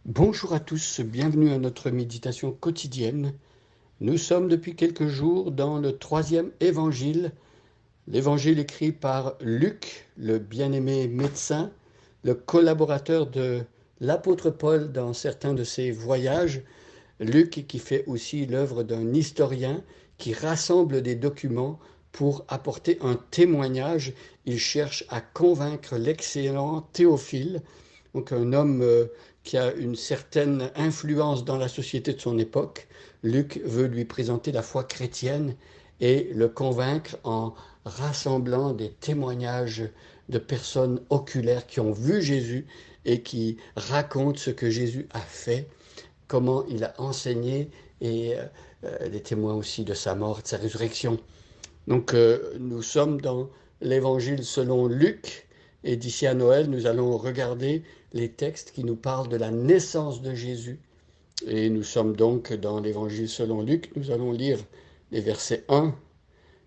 Bonjour à tous, bienvenue à notre méditation quotidienne. Nous sommes depuis quelques jours dans le troisième évangile, l'évangile écrit par Luc, le bien-aimé médecin, le collaborateur de l'apôtre Paul dans certains de ses voyages. Luc qui fait aussi l'œuvre d'un historien qui rassemble des documents pour apporter un témoignage. Il cherche à convaincre l'excellent Théophile, donc un homme qui a une certaine influence dans la société de son époque. Luc veut lui présenter la foi chrétienne et le convaincre en rassemblant des témoignages de personnes oculaires qui ont vu Jésus et qui racontent ce que Jésus a fait, comment il a enseigné et des témoins aussi de sa mort et de sa résurrection. Donc nous sommes dans l'évangile selon Luc et d'ici à Noël, nous allons regarder les textes qui nous parlent de la naissance de Jésus. Et nous sommes donc dans l'évangile selon Luc. Nous allons lire les versets 1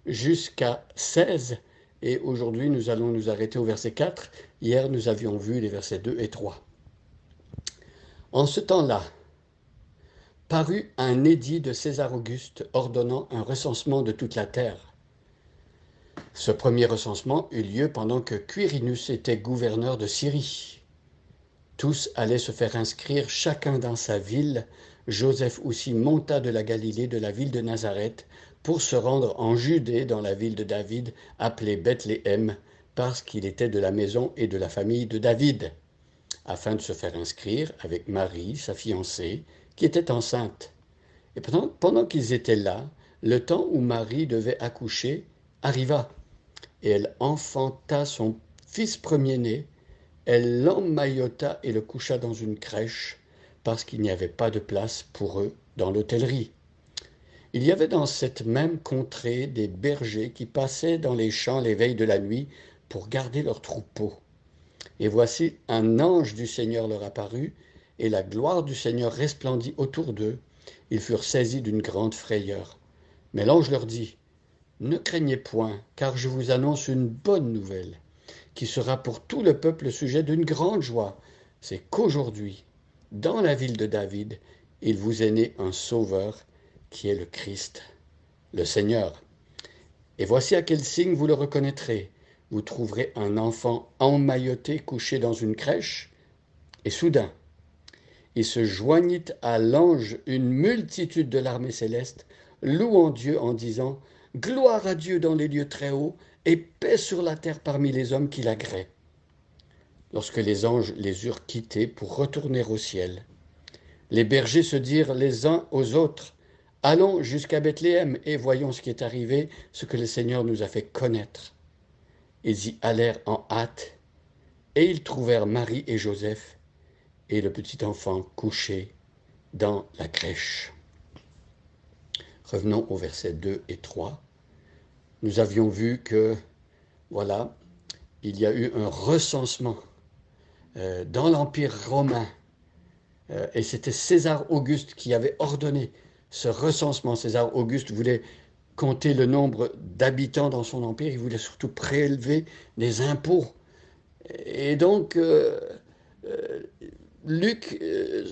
jusqu'à 16. Et aujourd'hui, nous allons nous arrêter au verset 4. Hier, nous avions vu les versets 2 et 3. En ce temps-là, parut un édit de César Auguste ordonnant un recensement de toute la terre. Ce premier recensement eut lieu pendant que Quirinus était gouverneur de Syrie. Tous allaient se faire inscrire chacun dans sa ville. Joseph aussi monta de la Galilée, de la ville de Nazareth, pour se rendre en Judée, dans la ville de David, appelée Bethléem, parce qu'il était de la maison et de la famille de David, afin de se faire inscrire avec Marie, sa fiancée, qui était enceinte. Et pendant qu'ils étaient là, le temps où Marie devait accoucher arriva, et elle enfanta son fils premier-né. Elle l'emmaillota et le coucha dans une crèche, parce qu'il n'y avait pas de place pour eux dans l'hôtellerie. Il y avait dans cette même contrée des bergers qui passaient dans les champs les veilles de la nuit pour garder leurs troupeaux. Et voici un ange du Seigneur leur apparut, et la gloire du Seigneur resplendit autour d'eux. Ils furent saisis d'une grande frayeur. Mais l'ange leur dit: Ne craignez point, car je vous annonce une bonne nouvelle, qui sera pour tout le peuple sujet d'une grande joie. C'est qu'aujourd'hui, dans la ville de David, il vous est né un Sauveur, qui est le Christ, le Seigneur. Et voici à quel signe vous le reconnaîtrez. Vous trouverez un enfant emmailloté couché dans une crèche, et soudain, il se joignit à l'ange une multitude de l'armée céleste, louant Dieu en disant: Gloire à Dieu dans les lieux très hauts, et paix sur la terre parmi les hommes qui l'agréent. Lorsque les anges les eurent quittés pour retourner au ciel, les bergers se dirent les uns aux autres: Allons jusqu'à Bethléem et voyons ce qui est arrivé, ce que le Seigneur nous a fait connaître. Ils y allèrent en hâte, et ils trouvèrent Marie et Joseph et le petit enfant couché dans la crèche. Revenons au verset 2 et 3. Nous avions vu que, voilà, il y a eu un recensement dans l'Empire romain, et c'était César Auguste qui avait ordonné ce recensement. César Auguste voulait compter le nombre d'habitants dans son empire, il voulait surtout prélever des impôts. Et donc, Luc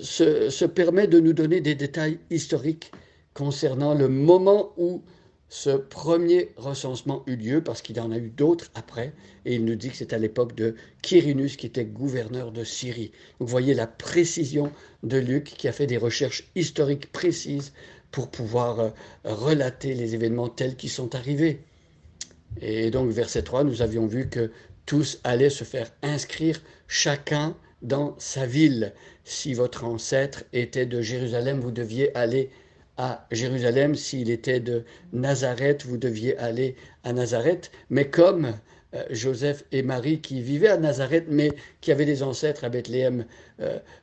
se permet de nous donner des détails historiques concernant le moment où ce premier recensement eut lieu, parce qu'il y en a eu d'autres après, et il nous dit que c'est à l'époque de Quirinus qui était gouverneur de Syrie. Vous voyez la précision de Luc qui a fait des recherches historiques précises pour pouvoir relater les événements tels qu'ils sont arrivés. Et donc, verset 3, nous avions vu que tous allaient se faire inscrire, chacun dans sa ville. Si votre ancêtre était de Jérusalem, vous deviez aller à Jérusalem. S'il était de Nazareth, vous deviez aller à Nazareth. Mais comme Joseph et Marie, qui vivaient à Nazareth, mais qui avaient des ancêtres à Bethléem,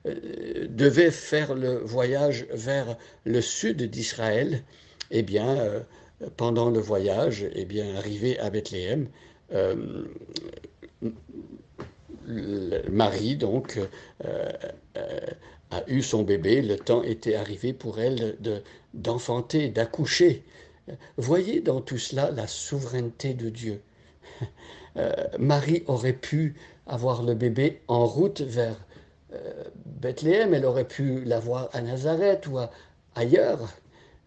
devaient faire le voyage vers le sud d'Israël, eh bien, pendant le voyage, eh bien, arrivé à Bethléem, euh, Marie, donc, a eu son bébé. Le temps était arrivé pour elle d'enfanter, d'accoucher. Voyez dans tout cela la souveraineté de Dieu. Marie aurait pu avoir le bébé en route vers Bethléem, elle aurait pu l'avoir à Nazareth ou ailleurs,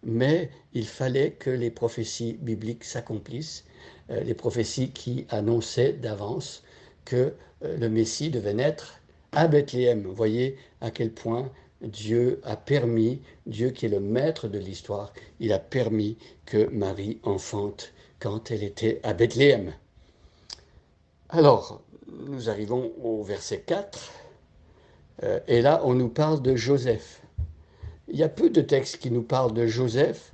mais il fallait que les prophéties bibliques s'accomplissent, les prophéties qui annonçaient d'avance que le Messie devait naître à Bethléem. Vous voyez à quel point Dieu a permis, Dieu qui est le maître de l'histoire, il a permis que Marie enfante quand elle était à Bethléem. Alors, nous arrivons au verset 4, et là on nous parle de Joseph. Il y a peu de textes qui nous parlent de Joseph,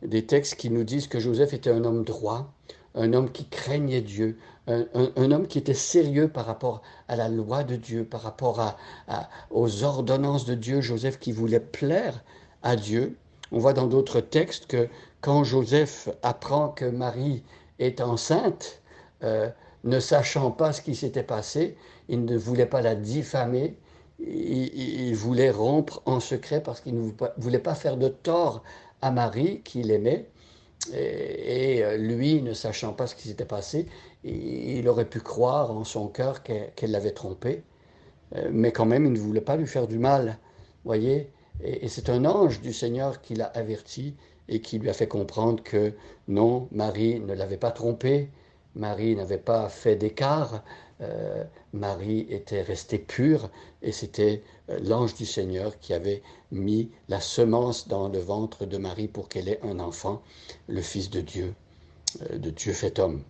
des textes qui nous disent que Joseph était un homme droit, un homme qui craignait Dieu, un homme qui était sérieux par rapport à la loi de Dieu, par rapport aux ordonnances de Dieu, Joseph qui voulait plaire à Dieu. On voit dans d'autres textes que quand Joseph apprend que Marie est enceinte, ne sachant pas ce qui s'était passé, il ne voulait pas la diffamer, il voulait rompre en secret parce qu'il ne voulait pas faire de tort à Marie, qu'il aimait, et lui, ne sachant pas ce qui s'était passé, il aurait pu croire en son cœur qu'elle l'avait trompé, mais quand même, il ne voulait pas lui faire du mal, voyez, et c'est un ange du Seigneur qui l'a averti et qui lui a fait comprendre que non, Marie ne l'avait pas trompé, Marie n'avait pas fait d'écart, Marie était restée pure et c'était l'ange du Seigneur qui avait mis la semence dans le ventre de Marie pour qu'elle ait un enfant, le Fils de Dieu fait homme.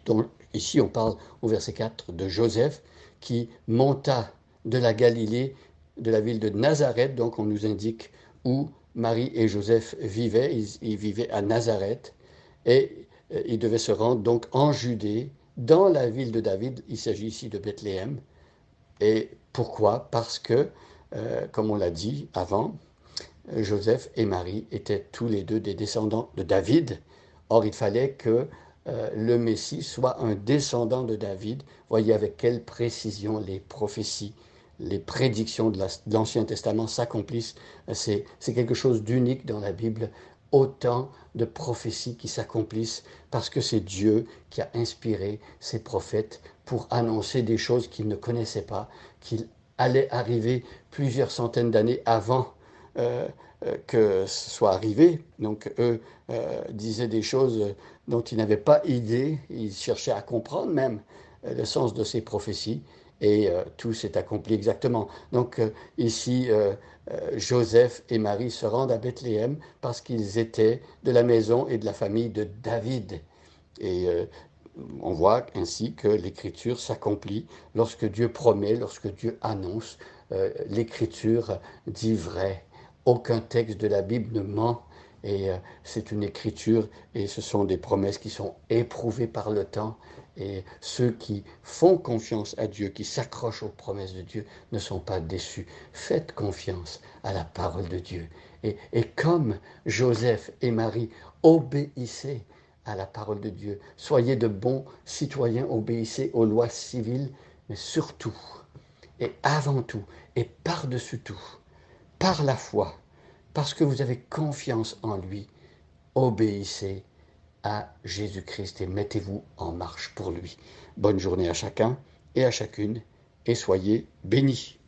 Donc ici on parle au verset 4 de Joseph qui monta de la Galilée, de la ville de Nazareth, donc on nous indique où Marie et Joseph vivaient, ils vivaient à Nazareth, et ils devaient se rendre donc en Judée, dans la ville de David, il s'agit ici de Bethléem. Et pourquoi? Parce que, comme on l'a dit avant, Joseph et Marie étaient tous les deux des descendants de David. Or, il fallait que le Messie soit un descendant de David. Voyez avec quelle précision les prophéties, les prédictions de l'Ancien Testament s'accomplissent. C'est quelque chose d'unique dans la Bible. Autant de prophéties qui s'accomplissent parce que c'est Dieu qui a inspiré ses prophètes pour annoncer des choses qu'ils ne connaissaient pas, qui allaient arriver plusieurs centaines d'années avant que ce soit arrivé. Donc eux disaient des choses dont ils n'avaient pas idée, ils cherchaient à comprendre même le sens de ces prophéties, et tout s'est accompli exactement. Donc ici, Joseph et Marie se rendent à Bethléem parce qu'ils étaient de la maison et de la famille de David. Et on voit ainsi que l'Écriture s'accomplit lorsque Dieu promet, lorsque Dieu annonce. L'Écriture dit vrai. Aucun texte de la Bible ne ment, et c'est une écriture et ce sont des promesses qui sont éprouvées par le temps, et ceux qui font confiance à Dieu, qui s'accrochent aux promesses de Dieu, ne sont pas déçus. Faites confiance à la parole de Dieu. Et comme Joseph et Marie obéissaient à la parole de Dieu, soyez de bons citoyens, obéissez aux lois civiles, mais surtout, et avant tout, et par-dessus tout, par la foi, parce que vous avez confiance en lui, obéissez à Jésus-Christ et mettez-vous en marche pour lui. Bonne journée à chacun et à chacune, et soyez bénis.